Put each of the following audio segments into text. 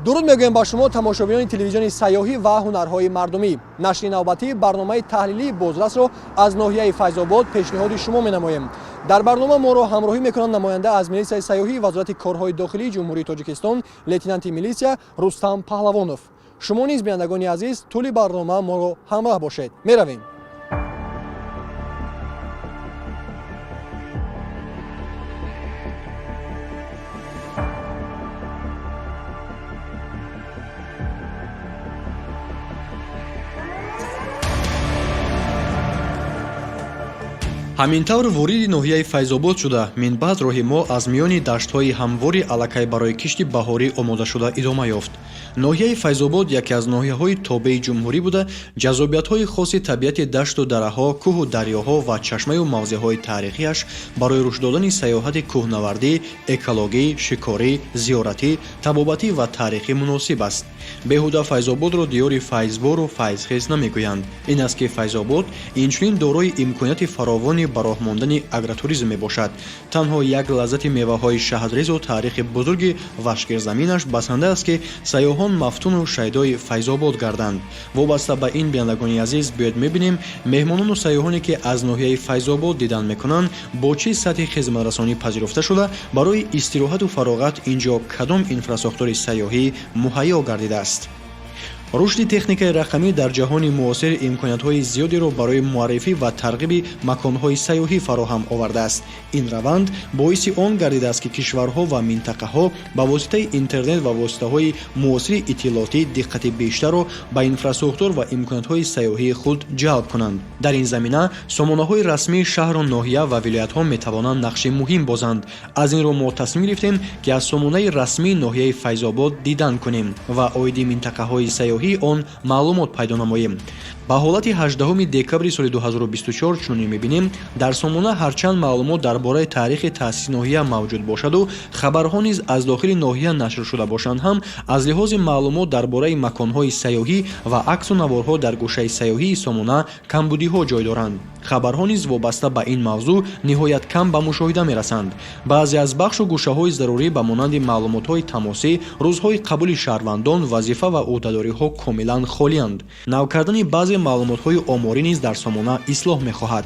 дуруд мегӯем ба шумо тамошобинони телевизиони сайёҳӣ ва ҳунарҳои мардумӣ. Нашри навбатӣ барномаи таҳлилии бозрасро аз ноҳияи Файзобод пешниҳоди шумо менамоем. дар барнома моро ҳамроҳӣ мекунанд намоянда аз милисияи сайёҳӣ Вазорати корҳои дохилии ҷумҳурии Тоҷикистон лейтенанти милисия Рустам Паҳлавонов. шумо низ бинандагони азиз тӯли барнома моро ҳамроҳ бошед. меравем. ҳамин тавр вориди ноҳияи Файзобод шуда, минбаъд роҳи мо аз миёни даштҳои ҳамвори аллакай барои кишти баҳорӣ омодашуда идома ёфт. ноҳияи Файзобод яке аз ноҳияҳои тобеи ҷумҳурӣ буда, ҷазобиятҳои хоси табиати дашту дараҳо, кӯҳу дарёҳо ва чашмаю мавзеъҳои таърихиаш барои рушд додани сайёҳати кӯҳнавардӣ, экологӣ, шикорӣ, зиёратӣ, табобатӣ ва таърихӣ муносиб аст. беҳуда Файзободро диёри файзбору файзхез намегӯянд. ин аст ки Файзобод инчунин дорои имконияти фаровони ба роҳ мондани агротуризм мебошад. танҳо як лаззати меваҳои шаҳррезу таърихи бузурги вашгирзаминаш басанда аст ки сайёҳон мафтуну шайдои Файзобод гарданд. вобаста ба ин бинандагони азиз биёед мебинем меҳмонону сайёҳоне ки аз ноҳияи Файзобод дидан мекунанд бо чӣ сатҳи хизматрасонӣ пазируфта шуда барои истироҳату фароғат инҷо кадом инфраструктураи сайёҳӣ муҳайё гардидааст. рушди техникаи рақамӣ дар ҷаҳони муосир имкониятҳои зиёдеро барои муаррифӣ ва тарғиби маконҳои сайёҳӣ фароҳам овардааст. ин раванд боиси он гардидааст ки кишварҳо ва минтақаҳо ба воситаи интернет ва воситаҳои муосири иттилоотӣ диққати бештарро ба инфраструктур ва имкониятҳои сайёҳии худ ҷалб кунанд. дар ин замина сомонаҳои расмии шаҳру ноҳия ва вилоятҳо метавонанд нақши муҳим бозанд. аз инро мо тасмим гирифтем ки аз сомонаи расмии ноҳияи Файзобод дидан кунем ва оиди минтақаҳои сайёҳӣ он маълумот пайдо намоем. ба ҳолати 18 декабри соли 2024 чунин мебинем дар сомона ҳарчанд маълумот дар бораи таърихи таъсиси ноҳия мавҷуд бошаду хабарҳо низ аз дохили ноҳия нашр шуда бошанд ҳам аз лиҳози маълумот дар бораи маконҳои сайёҳӣ ва аксу наворҳо дар гӯшаи сайёҳии сомона камбудиҳо ҷой доранд. хабарҳо низ вобаста ба ин мавзӯъ ниҳоят кам ба мушоҳида мерасанд. баъзе аз бахшу гӯшаҳои зарурӣ ба монанди маълумотҳои тамосӣ, рӯзҳои қабули шаҳрвандон, вазифа ва ӯҳдадориҳо комилан холиянд. нав кардани баъзе маълумотҳои оморӣ низ дар сомона ислоҳ мехоҳад.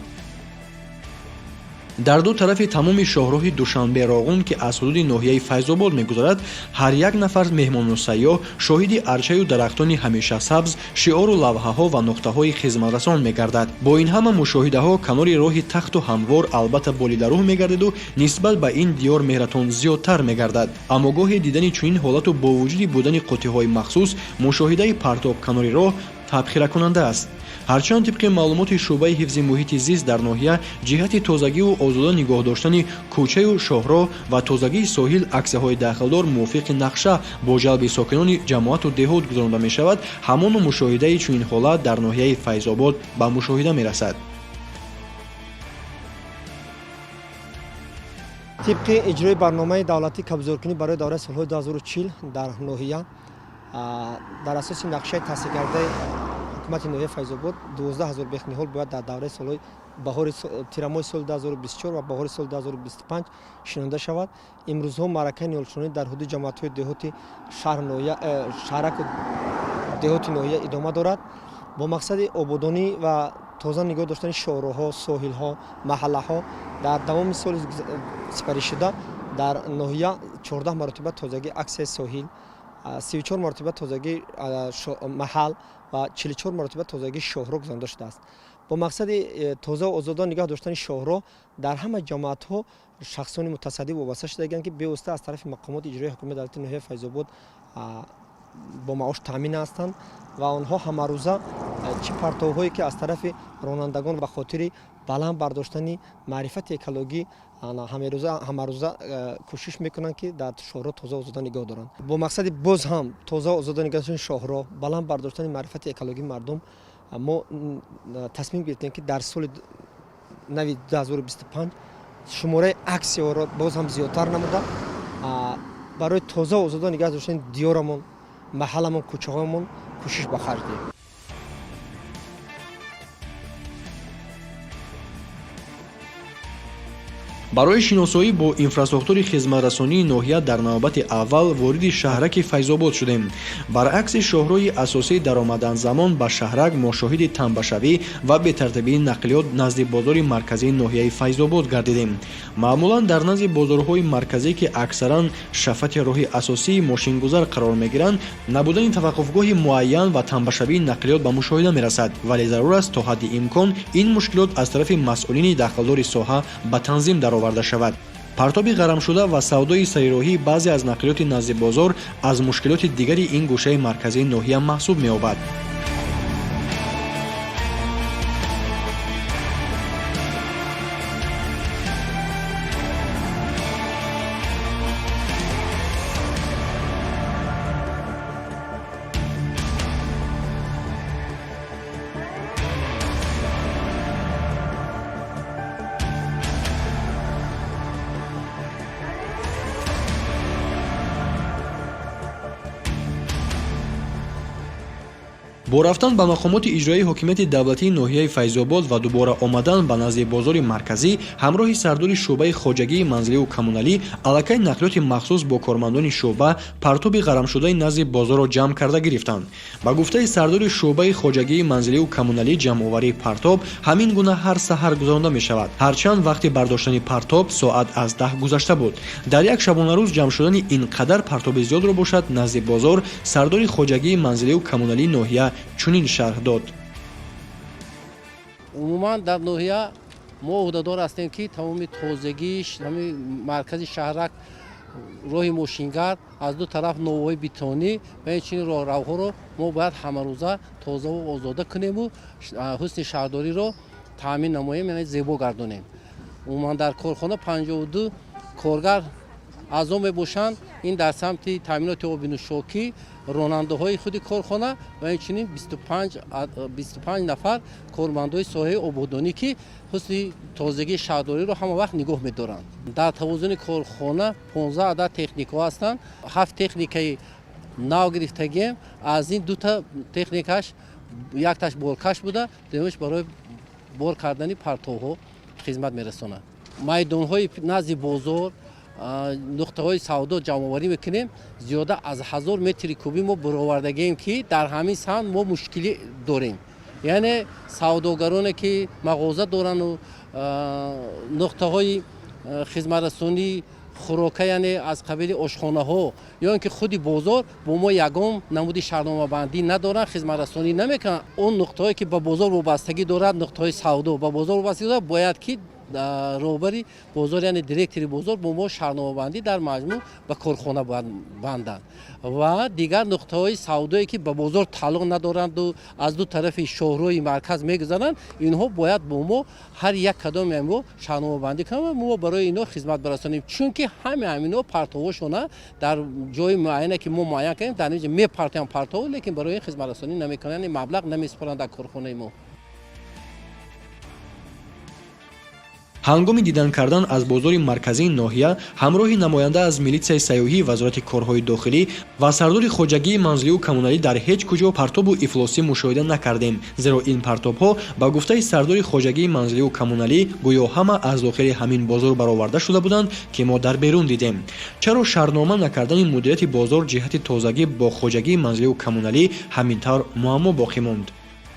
дар ду тарафи тамоми шоҳроҳи Душанбе-Роғун ки аз ҳудуди ноҳияи Файзобод мегузарад, ҳар як нафар меҳмону сайёҳ шоҳиди арчаю дарахтони ҳамешасабз, шиору лавҳаҳо ва нуқтаҳои хизматрасон мегардад. бо ин ҳама мушоҳидаҳо канори роҳи тахту ҳамвор албатта болидарӯҳ мегардиду нисбат ба ин диёр меҳратон зиёдтар мегардад. аммо гоҳе дидани чунин ҳолату бо вуҷуди будани қуттиҳои махсус мушоҳидаи партоб канори роҳ табхиракунанда аст. ҳарчанд тибқи маълумоти шуъбаи ҳифзи муҳити зист дар ноҳия ҷиҳати тозагиву озода нигоҳ доштани кӯчаю шоҳроҳ ва тозагии соҳил аксияҳои дахлдор мувофиқи нақша бо ҷалби сокинони ҷамоату деҳот гузаронида мешавад, ҳамону мушоҳидаи чунин ҳолат дар ноҳияи Файзобод ба мушоҳида мерасад. тибқи иҷрои барномаи давлатии кабзоркунӣ барои давраи солҳои 2040 дар ноҳия дар асоси нақшаи таҳсилкардаи ҳукумати ноҳияи Файзобод 12000 бехниҳол бояд дар давраи солҳои баҳори тирамоҳи соли 2024 ва баҳори соли 2025 шинонда шавад. имрӯзҳо маъракаи ниҳолшунонӣ дар ҳудуди ҷамоатҳои деҳоти шаҳраку деҳоти ноҳия идома дорад бо мақсади ободонӣ ва тоза нигоҳ доштани шоҳроҳҳо, соҳилҳо, маҳаллаҳо. дар давоми соли сипаришуда дар ноҳия 14 маротиба тозагии аксияи соҳил, 34 маротиба тозагии маҳал ва 44 маротиба тозагии шоҳроҳ гузаронида шудааст. бо мақсади тозаву озода нигоҳ доштани шоҳроҳ дар ҳама ҷамоатҳо шахсони мутасаддӣ вобаста шудагиянд ки бевосита аз тарафи мақомоти иҷроии ҳукумати давлати ноҳияи Файзобод бо маош таъмин ҳастанд ва онҳо ҳамарӯза чӣ партовҳое ки аз тарафи ронандагон ба хотири баланд бардоштани маърифати экологӣ ҳамарӯза кӯшиш мекунанд ки дар шоҳроҳ тоза озода нигоҳ доранд. бо мақсади боз ҳам тоза озода нигоҳ доштани шоҳроҳ, баланд бардоштани маърифати экологии мардум, мо тасмим гирифтем ки дар соли нави 2025 шумораи аксияҳоро боз ҳам зиёдтар намуда барои тоза озода нигоҳ доштани диёрамон, маҳалламон, кӯчаҳоямон кӯшиш ба харҷ диҳем. барои шиносоӣ бо инфраструктури хизматрасонии ноҳия дар навбати аввал вориди шаҳраки Файзобод шудем. Баръакси шоҳроҳи асосии даромаданзамон ба шаҳрак мо шоҳиди танбашавӣ ва бетартибии нақлиёт назди бозори марказии ноҳияи Файзобод гардидем. маъмулан дар назди бозорҳои марказӣ ки аксаран шафати роҳи асосии мошингузар қарор мегиранд, набудани таваққуфгоҳи муайян ва танбашавии нақлиёт ба мушоҳида мерасад, вале зарур аст то ҳадди имкон ин мушкилот аз тарафи масъулини дахлдори соҳа ба танзим дароварда шавад. партоби ғарамшуда ва савдои сарироҳии баъзе аз нақлиёти назди бозор аз мушкилоти дигари ин гӯшаи марказии ноҳия маҳсуб меёбад. бо рафтан ба мақомоти иҷроии ҳокимияти давлатии ноҳияи Файзобод ва дубора омадан ба назди бозори марказӣ ҳамроҳи сардори шуъбаи хоҷагии манзиливу коммуналӣ аллакай нақлиёти махсус бо кормандони шуъба партоби ғарамшудаи назди бозорро ҷамъ карда гирифтанд. ба гуфтаи сардори шуъбаи хоҷагии манзиливу коммуналӣ, ҷамъоварии партоб ҳамин гуна ҳар саҳар гузаронда мешавад. ҳарчанд вақти бардоштани партоб соат аз 10 гузашта буд. дар як шабонарӯз ҷамъ шудани ин қадар партоби зиёдро бошад назди бозор, сардори хоҷагии манзиливу коммуналии ноҳия чунин шарҳ дод. умуман дар ноҳия мо ӯҳдадор ҳастем ки тамоми тозагии маркази шаҳрак роҳи мошингар аз ду тараф новоҳои битонӣ ва инчунин роҳравҳоро мо бояд ҳамарӯза тозаву озода кунему ҳусни шаҳрдориро таъмин намоем, яъне зебо гардонем. умуман дар корхона 52 коргар аъзо мебошанд. ин дар самти таъминоти оби нӯшокӣ, ронандаҳои худи корхона ва инчунин 25 нафар кормандои соҳаи ободонӣ ки ҳусни тозагии шаҳрдориро ҳама вақт нигоҳ медоранд. дар тавозуни корхона 15 адад техникаҳо ҳастанд. 7 техникаи нав гирифтагием. аз ин дута техникаш якташ боркаш буда, дуюмаш барои бор кардани партобҳо хизмат мерасонад. майдонҳои назди бозор, нуқтаҳои савдо ҷамъоварӣ мекунем. зиёда аз 1000 метри кубӣ мо баровардагием ки дар ҳамин самт мо мушкилӣ дорем. яъне савдогароне ки мағоза дорану нуқтаҳои хизматрасонии хӯрока, яъне аз қабили ошхонаҳо ё ин ки худи бозор бо мо ягон намуди шаҳрномабандӣ надоранд, хизматрасонӣ намекунанд. он нуқтаҳое ки ба бозор вобастагӣ дорад, нуқтаҳои савдо ба бозор вобастагӣ дорад, бояд ки роҳбари бозор, яъне директори бозор бо мо шаҳрномабандӣ дар маҷмӯъ ба корхона банданд. ва дигар нуқтаҳои савдое ки ба бозор тааллуқ надоранду аз ду тарафи шоҳрои марказ мегузаранд, инҳо бояд бо мо ҳар як кадоми мо шаҳрномабандӣ кунанд. мо барои инҳо хизмат барасонем, чунки ҳамаҳаминҳо партовошона дар ҷои муайяне ки мо муайян кардем дар инҷо мепартоянд партов, лекин барои ин хизматрасонӣ намекунанд, маблағ намеспоранд дар корхонаи мо. ҳангоми дидан кардан аз бозори марказии ноҳия ҳамроҳи намоянда аз милитсияи сайёҳӣ, вазорати корҳои дохилӣ ва сардори хоҷагии манзиливу коммуналӣ дар ҳеҷ куҷо партобу ифлосӣ мушоҳида накардем, зеро ин партобҳо ба гуфтаи сардори хоҷагии манзиливу коммуналӣ гӯё ҳама аз дохили ҳамин бозор бароварда шуда буданд ки мо дар берун дидем. чаро шаҳрнома накардани мудирияти бозор ҷиҳати тозагӣ бо хоҷагии манзиливу коммуналӣ ҳамин тавр муаммо боқӣ монд.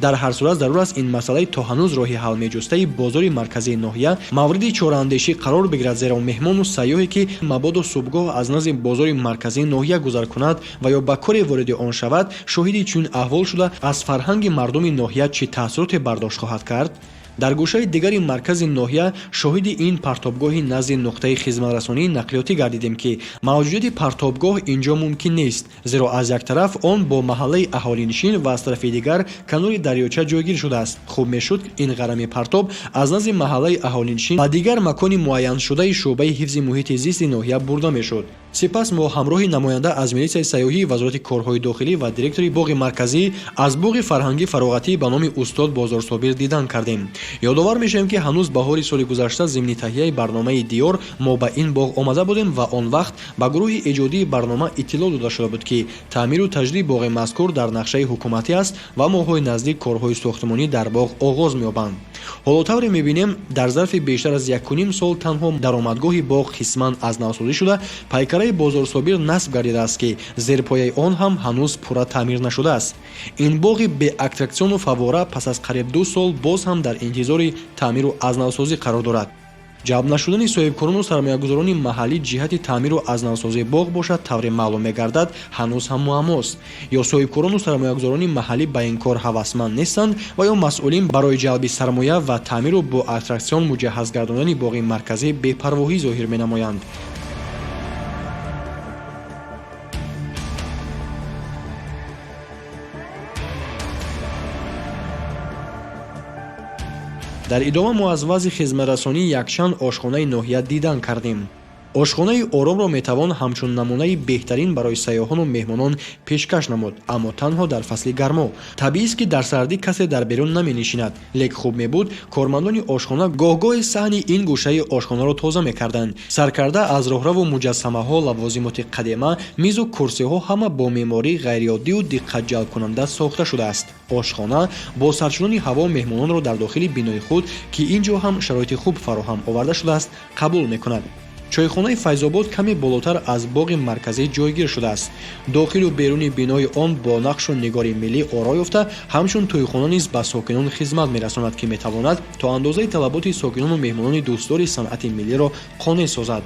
дар ҳар сурат зарур аст ин масъалаи то ҳанӯз роҳи ҳал меҷустаи бозори марказии ноҳия мавриди чораандешӣ қарор бигирад, зеро меҳмону сайёҳе ки мабодо субҳгоҳ аз назди бозори марказии ноҳия гузар кунад ва ё ба коре вориди он шавад, шоҳиди чунин аҳвол шуда аз фарҳанги мардуми ноҳия чӣ таъсироте бардошт хоҳад кард? дар гӯшаи дигари маркази ноҳия шоҳиди ин партобгоҳи назди нуқтаи хизматрасонии нақлиётӣ гардидем ки мавҷудияти партобгоҳ инҷо мумкин нест, зеро аз як тараф он бо маҳаллаи аҳолинишин ва аз тарафи дигар канори дарёча ҷойгир шудааст. хуб мешуд ин ғарами партоб аз назди маҳаллаи аҳолинишин ба дигар макони муайяншудаи шуъбаи ҳифзи муҳити зисти ноҳия бурда мешуд. сипас мо ҳамроҳи намоянда аз милитсияи сайёҳӣ, вазорати корҳои дохилӣ ва директори боғи марказӣ аз боғи фарҳангӣ фароғатӣ ба номи устод Бозорсобир дидан кардем. ёдовар мешавем ки ҳанӯз баҳори соли гузашта зимни таҳияи барномаи диёр мо ба ин боғ омада будем ва он вақт ба гурӯҳи эҷодии барнома иттилоъ дода шуда буд ки таъмиру таҷдиди боғи мазкур дар нақшаи ҳукуматӣ аст ва моҳҳои наздик корҳои сохтмонӣ дар боғ оғоз меёбанд. ҳолотавре мебинем дар зарфи бештар аз 1.5 сол танҳо даромадгоҳи боғ қисман аз навсозӣ шуда пайкараи бозорсобир насб гардидааст ки зерпояи он ҳам ҳанӯз пурра таъмир нашудааст. ин боғи беаттраксиону фаввора пас аз қариб 2 сол боз ҳам дар интизори таъмиру азнавсозӣ қарор дорад. ҷалб нашудани соҳибкорону сармоягузорони маҳаллӣ ҷиҳати таъмиру азнавсозии боғ бошад тавре маълум мегардад ҳанӯз ҳам муаммост. ё соҳибкорону сармоягузорони маҳаллӣ ба ин кор ҳавасманд нестанд ва ё масъулин барои ҷалби сармоя ва таъмиру бо аттраксион муҷаҳҳаз гардонидани боғи марказӣ бепарвоҳӣ зоҳир менамоянд. дар идома мо аз вазъи хизматрасонӣ якчанд ошхонаи ноҳия дидан кардем. ошхонаи оромро метавон ҳамчун намунаи беҳтарин барои сайёҳону меҳмонон пешкаш намуд, аммо танҳо дар фасли гармо. табиист ки дар сардӣ касе дар берун наменишинад, лек хуб мебуд кормандони ошхона гоҳ-гоҳи саҳни ин гӯшаи ошхонаро тоза мекарданд. саркарда аз роҳраву муҷассамаҳо, лавозимоти қадима, мизу курсиҳо ҳама бо меъмории ғайриоддию диққатҷалбкунанда сохта шудааст. ошхона бо сард шудани ҳаво меҳмононро дар дохили бинои худ, ки ин ҷо ҳам шароити хуб фароҳам оварда шудааст, қабул мекунад. чойхонаи Файзобод каме болотар аз боғи марказӣ ҷойгир шудааст. дохилу беруни бинои он бо нақшу нигори миллӣ оро ёфта, ҳамчун тӯйхона низ ба сокинон хизмат мерасонад, ки метавонад то андозаи талаботи сокинону меҳмонони дӯстдори санъати миллиро қонеъ созад.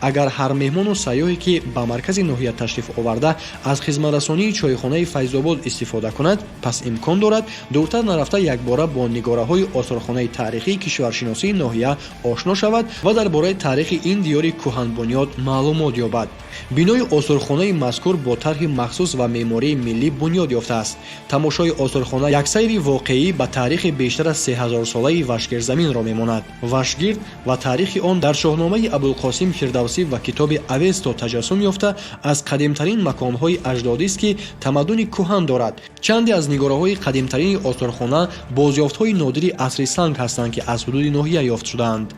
агар ҳар меҳмону сайёҳе ки ба маркази ноҳия ташриф оварда аз хизматрасонии чойхонаи Файзобод истифода кунад, пас имкон дорад дуртар нарафта якбора бо нигораҳои осорхонаи таърихии кишваршиносии ноҳия ошно шавад ва дар бораи таърихи ин диёри кӯҳанбунёд маълумот ёбад. бинои осорхонаи мазкур бо тарҳи махсус ва меъмории миллӣ бунёд ёфтааст. тамошои осорхона як сайри воқеӣ ба таърихи бештар аз 3000 солаи Вашгирдзаминро мемонад. Вашгирд ва таърихи он дар шоҳномаи Абулқосим Фирдавсӣ ва китоби Авесто таҷассум ёфта аз қадимтарин маконҳои аҷдодист, ки тамаддуни кӯҳан дорад. чанде аз нигораҳои қадимтарини осорхона бозёфтҳои нодири асри санг ҳастанд, ки аз ҳудуди ноҳия ёфт шудаанд.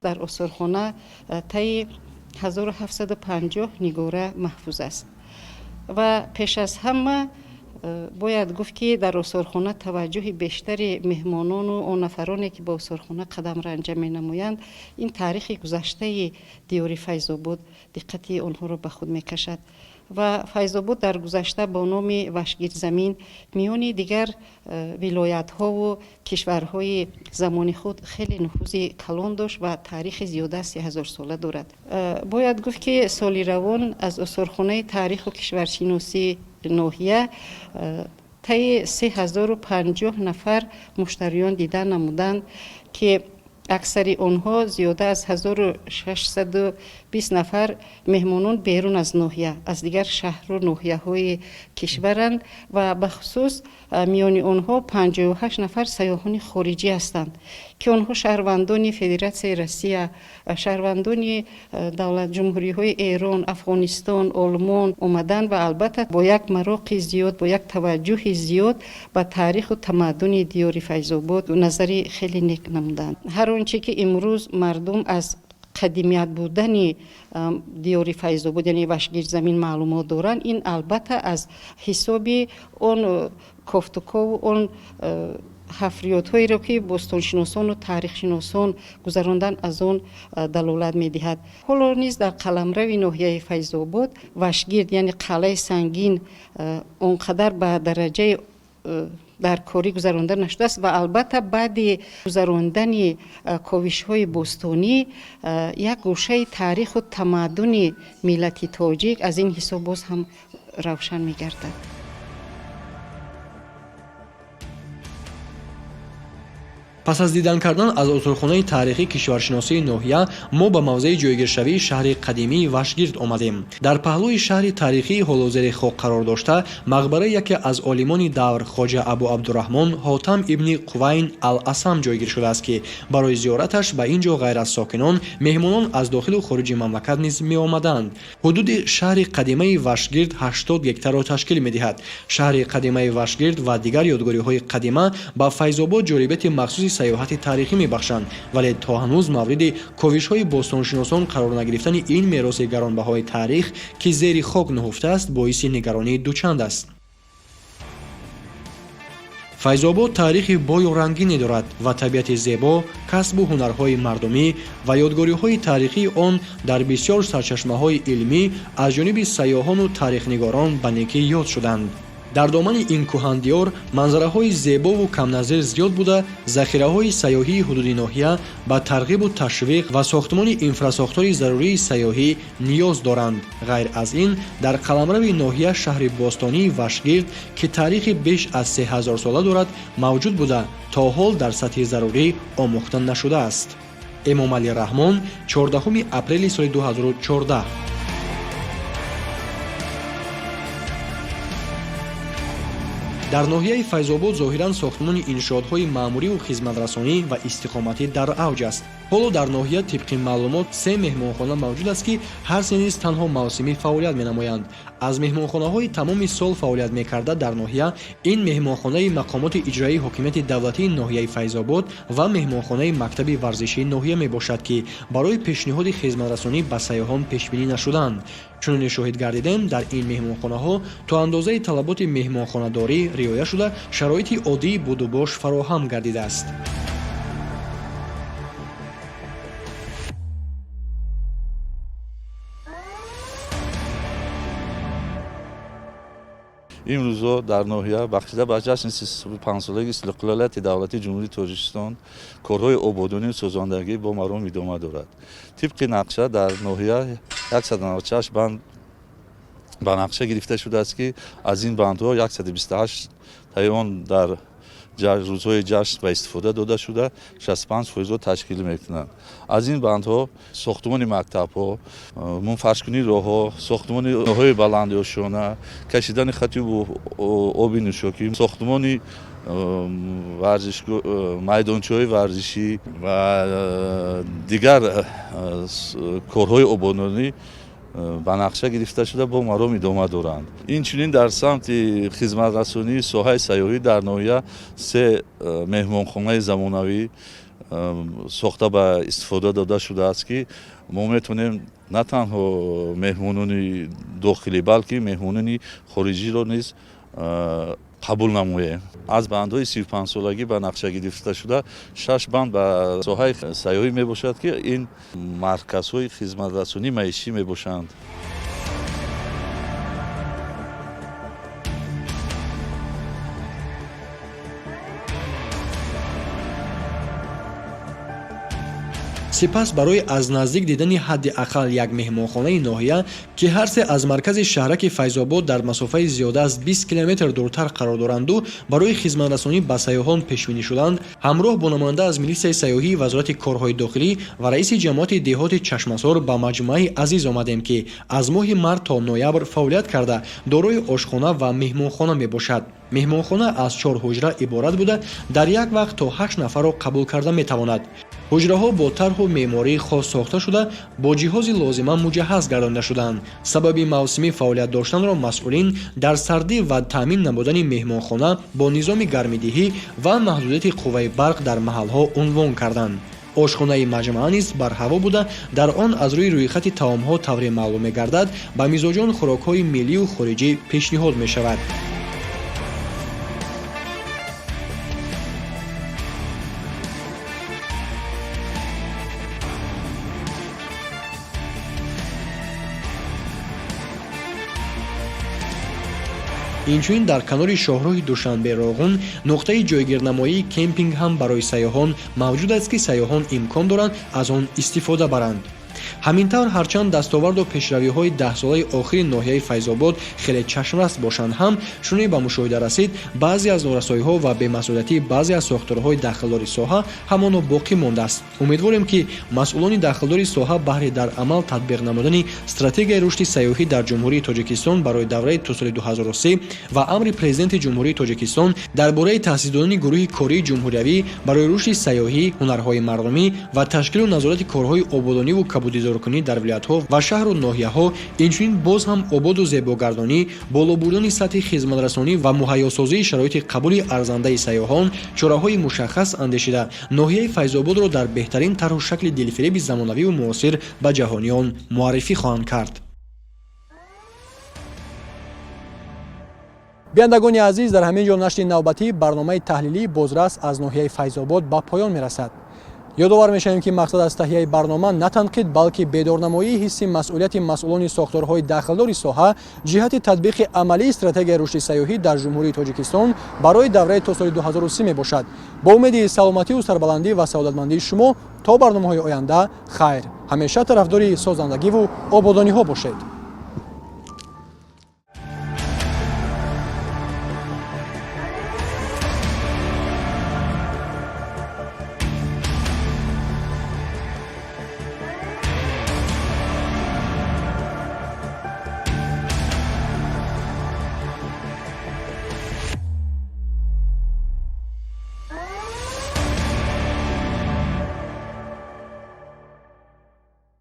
дар осорхона таи 1750 нигора маҳфуз аст ва пеш аз ҳама бояд гуфт ки дар осорхона таваҷҷӯҳи бештари меҳмонону он нафароне ки ба осорхона қадамранҷа менамоянд, ин таърихи гузаштаи диёри Файзобод диққати онҳоро ба худ мекашад ва Файзобод дар гузашта бо номи Вашгирдзамин миёни дигар вилоятҳову кишварҳои замони худ хеле нуфузи калон дошт ва таърихи зиёда аз 3000 сола дорад. бояд гуфт ки соли равон аз осорхонаи таъриху кишваршиносии ноҳия таи 3050 нафар муштариён дидан намуданд, ки аксари онҳо зиёда аз 1620 нафар меҳмонон берун аз ноҳия, аз дигар шаҳру ноҳияҳои кишваранд ва бахусус миёни онҳо 58 нафар сайёҳони хориҷӣ ҳастанд, ки онҳо шаҳрвандони Федератсияи Россия, шаҳрвандони давлатҷумҳуриҳои Эрон, Афғонистон, Олмон омаданд ва албатта бо як мароқи зиёд, бо як таваҷҷӯҳи зиёд ба таъриху тамаддуни диёри Файзобод назари хеле нек намуданд. ҳар он чӣ ки имрӯз мардум аз қадимият будани диёри Файзобод, яъне Вашгирдзамин маълумот доранд, ин албатта аз ҳисоби он кофтукову он ҳафриёдҳоеро ки бостоншиносону тарихшиносон гузаронданд, аз он далолат медиҳад. ҳоло низ дар қаламрави ноҳияи Файзобод Вашгирд, яъне қалъаи сангин, он қадар ба дараҷаи дар корӣ гузаронда нашудааст ва албатта баъди гузарондани ковишҳои бостонӣ як гӯшаи таъриху тамаддуни миллати тоҷик аз ин ҳисоб боз ҳам равшан мегардад. пас аз дидан кардан аз осорхонаи таърихии кишваршиносии ноҳия, мо ба мавзеи ҷойгиршавии шаҳри қадимии Вашгирд омадем. дар паҳлӯи шаҳри таърихии ҳолозери хок қарор дошта, мақбараи яке аз олимони давр Хоҷа Абу Абдураҳмон Ҳотам ибни Қувайн ал-Асам ҷойгир шудааст, ки барои зиёраташ ба ин ҷо ғайр аз сокинон, меҳмонон аз дохилу хориҷи мамлакат низ меомаданд. ҳудуди шаҳри қадимаи Вашгирд 80 гектарро ташкил медиҳад. шаҳри қадимаи Вашгирд ва дигар ёдгориҳои қадима ба Файзобод ҷолибияти махсуси сайёҳати таърихӣ мебахшанд, вале то ҳанӯз мавриди ковишҳои бостоншиносон қарор нагирифтани ин мероси гаронбаҳои таърих, ки зери хок нуҳуфтааст, боиси нигаронии дучанд аст. файзобод таърихи бою рангине дорад ва табиати зебо, касбу ҳунарҳои мардумӣ ва ёдгориҳои таърихии он дар бисёр сарчашмаҳои илмӣ аз ҷониби сайёҳону таърихнигорон ба некӣ ёд шуданд. дар домани ин кӯҳандиёр манзараҳои зебову камназир зиёд буда, захираҳои сайёҳии ҳудуди ноҳия ба тарғибу ташвиқ ва сохтмони инфрасохтори зарурии сайёҳӣ ниёз доранд. ғайр аз ин, дар қаламрави ноҳия шаҳри бостонии Вашгирд, ки таърихи беш аз 3000 сола дорад, мавҷуд буда, то ҳол дар сатҳи зарурӣ омӯхта нашудааст. эмомалӣ раҳмон, 14 апрели соли 2014. дар ноҳияи файзобод зоҳиран сохтмони иншоотҳои маъмурию хизматрасонӣ ва истиқоматӣ дар авҷ аст. ҳоло дар ноҳия тибқи маълумот 3 меҳмонхона мавҷуд аст, ки ҳар се низ танҳо мавсимӣ фаъолият менамоянд. аз меҳмонхонаҳои тамоми сол фаъолият мекарда дар ноҳия, ин меҳмонхонаи мақомоти иҷроии ҳокимияти давлатии ноҳияи файзобод ва меҳмонхонаи мактаби варзишии ноҳия мебошад, ки барои пешниҳоди хизматрасонӣ ба сайёҳон пешбинӣ нашуданд. чуноне шоҳид гардидем, дар ин меҳмонхонаҳо то андозаи талаботи меҳмонхонадорӣ риоя шуда, шароити оддии будубош фароҳам гардидааст. имрӯзо дар ноҳия бахшида ба ҷашни 35-солаги истиқлолияти давлати ҷумҳурии Тоҷикистон корҳои ободонию созондагӣ бо маром идома дорад. тибқи нақша дар ноҳия 198 банд ба нақша гирифта шудааст, ки аз ин бандҳо 128 таи он дар рӯзҳои ҷашн ба истифода дода шуда 65% ташкил мекунанд. аз ин бандҳо сохтмони мактабҳо, мунфаршкунии роҳҳо, сохтмони роҳҳои баландиошона, кашидани хати оби нӯшокӣ, сохтмони майдончаҳои варзишӣ ва дигар корҳои ободонӣ ба нақша гирифта шуда бо маром идома доранд. инчунин дар самти хизматрасонии соҳаи сайёҳӣ дар ноҳия 3 меҳмонхонаи замонавӣ сохта ба истифода дода шудааст, ки мо метавонем на танҳо меҳмонони дохилӣ, балки меҳмонони хориҷиро низ қабул намоем. аз бандҳои 35-солагӣ ба нақша гирифта шуда 6 банд ба соҳаи сайёҳӣ мебошад, ки ин марказҳои хизматрасонӣ маишӣ мебошанд. сипас барои аз наздик дидани ҳадди ақал як меҳмонхонаи ноҳия, ки ҳар се аз маркази шаҳраки файзобод дар масофаи зиёда аз 20 километр дуртар қарор доранду барои хизматрасонӣ ба сайёҳон пешбинӣ шуданд, ҳамроҳ бо намоянда аз милисияи сайёҳӣ, вазорати корҳои дохилӣ ва раиси ҷамоати деҳоти Чашмасор ба маҷмӯаи азиз омадем, ки аз моҳи март то ноябр фаъолият карда дорои ошхона ва меҳмонхона мебошад. меҳмонхона аз 4 ҳуҷра иборат буда, дар як вақт то 8 нафарро қабул карда метавонад. ҳуҷраҳо бо тарҳу меъмории хос сохта шуда, бо ҷиҳози лозима муҷаҳҳаз гардонида шуданд. сабаби мавсимӣ фаъолият доштанро масъулин дар сардӣ ва таъмин намудани меҳмонхона бо низоми гармидиҳӣ ва маҳдудияти қувваи барқ дар маҳалҳо унвон карданд. ошхонаи маҷмӯа низ бар ҳаво буда, дар он аз рӯи рӯйхати таомҳо тавре маълум мегардад, ба мизоҷон хӯрокҳои миллию хориҷӣ пешниҳод мешавад. инчунин дар канори шоҳроҳи душанбероғун нуқтаи ҷойгирнамоии кемпинг ҳам барои сайёҳон мавҷуд аст, ки сайёҳон имкон доранд аз он истифода баранд. ҳамин тавр ҳарчанд дастоварду пешравиҳои 10-солаи охири ноҳияи файзобод хеле чашмрас бошанд ҳам, чуноне ба мушоҳида расид, баъзе аз норасоиҳо ва бемасъулиятии баъзе аз сохторҳои дахилдори соҳа ҳамоно боқӣ мондааст. умедворем, ки масъулони дахилдори соҳа баҳри дар амал татбиқ намудани стратегияи рушди сайёҳӣ дар ҷумҳурии Тоҷикистон барои давраи то соли 2003 ва амри президенти ҷумҳурии Тоҷикистон дар бораи таъсис додани гурӯҳи кории ҷумҳуриявӣ барои рушди сайёҳӣ, ҳунарҳои мардумӣ ва ташкилу назорати корҳои ободониву кабудизоркунӣ дар вилоятҳо ва шаҳру ноҳияҳо, инчунин боз ҳам ободу зебогардонӣ, боло бурдани сатҳи хизматрасонӣ ва муҳайёсозии шароити қабули арзандаи сайёҳон, чораҳои мушаххас андешида ноҳияи файзободро дар беҳтарин тарҳу шакли дилфиреби замонавию муосир ба ҷаҳониён муаррифӣ хоҳанд кард. биандагони азиз, дар ҳамин ҷо нашри навбатии барномаи таҳлилии бозрас аз ноҳияи Файзобод ба поён мерасад. ёдовар мешавем ки мақсад аз таҳияи барнома на танқид, балки бедорнамоии ҳисси масъулияти масъулони сохторҳои дахлдори соҳа ҷиҳати татбиқи амалии стратегияи рушди сайёҳӣ дар ҷумҳурии Тоҷикистон барои давраи то соли 2030 мебошад. Бо умеди саломатию сарбаландӣ ва саодатмандии шумо то барномаҳои оянда, хайр. ҳамеша тарафдори созандагиву ободониҳо бошед.